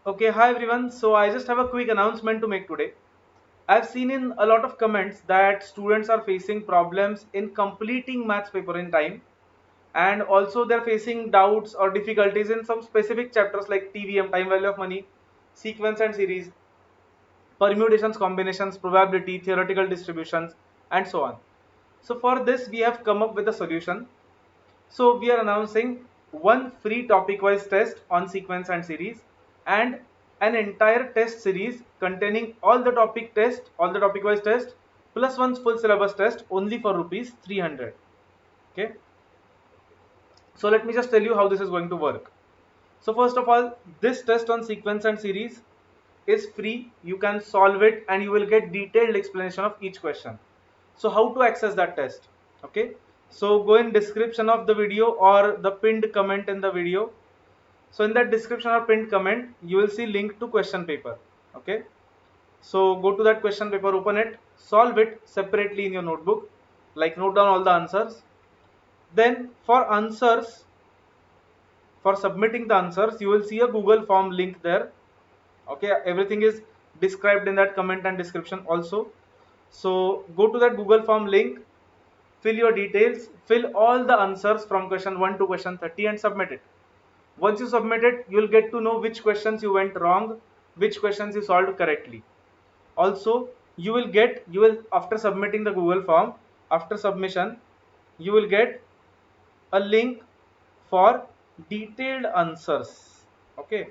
Okay, hi everyone. So I just have a quick announcement to make today. I've seen in a lot of comments that students are facing problems in completing maths paper in time, and also they're facing doubts or difficulties in some specific chapters like TVM, time value of money, sequence and series, permutations, combinations, probability, theoretical distributions, and so on. So for this, we have come up with a solution. So we are announcing one free topic-wise test on sequence and series, and an entire test series containing all the topic-wise test, plus one full syllabus test only for rupees 300. Okay. So let me just tell you how this is going to work. So first of all, this test on sequence and series is free. You can solve it and you will get detailed explanation of each question. So how to access that test? Okay. So go in description of the video or the pinned comment in the video. So in that description or pinned comment, you will see link to question paper. Okay. So go to that question paper, open it, solve it separately in your notebook, like note down all the answers. Then for answers, for submitting the answers, you will see a Google form link there. Okay, everything is described in that comment and description also. So go to that Google form link, fill your details, fill all the answers from question 1 to question 30 and submit it. Once you submit it, you will get to know which questions you went wrong, which questions you solved correctly. Also, you will after submitting the Google form, after submission, you will get a link for detailed answers. Okay,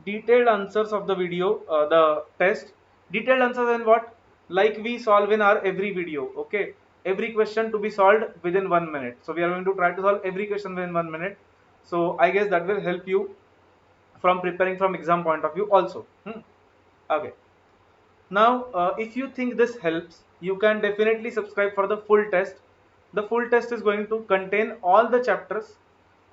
detailed answers of the video, the test. Detailed answers in what? Like we solve in our every video. Okay, every question to be solved within 1 minute. So we are going to try to solve every question within 1 minute. So I guess that will help you from preparing from exam point of view also. Okay. Now, if you think this helps, you can definitely subscribe for the full test. The full test is going to contain all the chapters.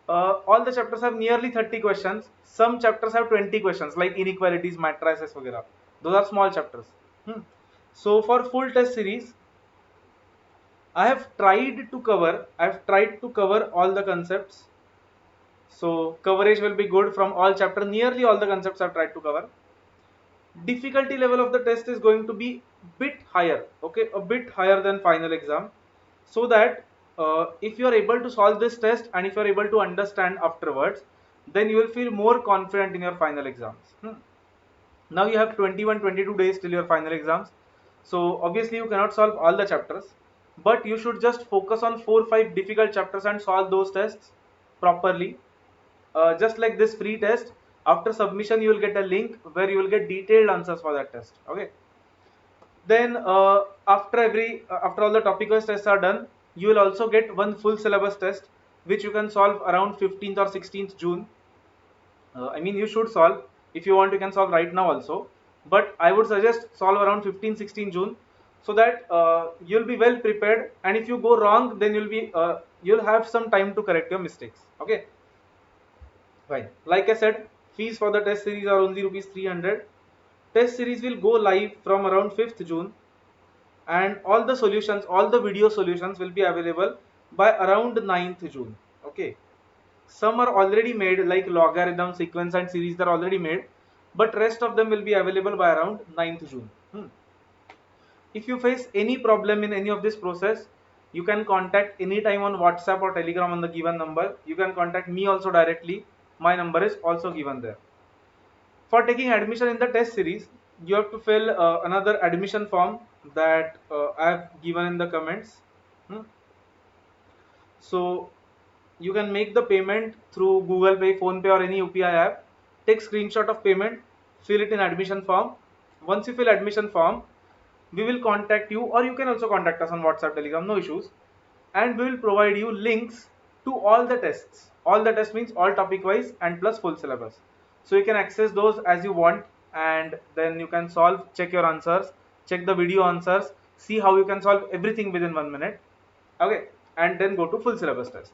All the chapters have nearly 30 questions. Some chapters have 20 questions, like inequalities, matrices, etc. Those are small chapters. So for full test series, I have tried to cover all the concepts. So coverage will be good from all chapter. Nearly all the concepts I've tried to cover. Difficulty level of the test is going to be bit higher, okay, a bit higher than final exam, so that if you are able to solve this test and if you are able to understand afterwards, then you will feel more confident in your final exams. Now you have 22 days till your final exams, so obviously you cannot solve all the chapters, but you should just focus on 4 5 difficult chapters and solve those tests properly. Just like this free test, after submission you will get a link where you will get detailed answers for that test. Okay, then after all the topic wise tests are done, you will also get one full syllabus test which you can solve around 15th or 16th June. I mean, you should solve. If you want, you can solve right now also, but I would suggest solve around 15 16 June, so that you'll be well prepared, and if you go wrong, then you'll have some time to correct your mistakes. Okay, fine. Like I said, fees for the test series are only rupees 300. Test series will go live from around 5th June, and all the video solutions will be available by around 9th June. Okay, some are already made, like logarithm, sequence and series, they're already made, but rest of them will be available by around 9th June. If you face any problem in any of this process, you can contact anytime on WhatsApp or Telegram on the given number. You can contact me also directly. My number is also given there. For taking admission in the test series, you have to fill another admission form that I have given in the comments. So you can make the payment through Google Pay, Phone Pay or any UPI app. Take screenshot of payment, fill it in admission form. Once you fill admission form, we will contact you, or you can also contact us on WhatsApp, Telegram, no issues, and we will provide you links to all the tests. All the tests means all topic wise and plus full syllabus. So you can access those as you want, and then you can solve, check your answers, check the video answers, see how you can solve everything within 1 minute. Okay, and then go to full syllabus test.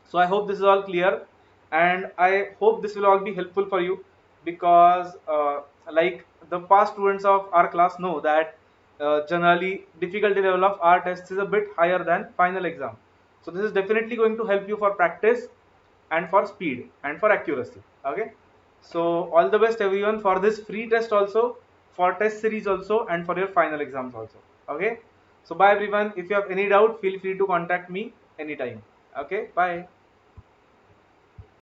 So I hope this is all clear, and I hope this will all be helpful for you, because like the past students of our class know that generally difficulty level of our tests is a bit higher than final exam. So this is definitely going to help you for practice and for speed and for accuracy. Okay, So all the best everyone for this free test also, for test series also, and for your final exams also. Okay, so bye everyone. If you have any doubt, feel free to contact me anytime. Okay, bye.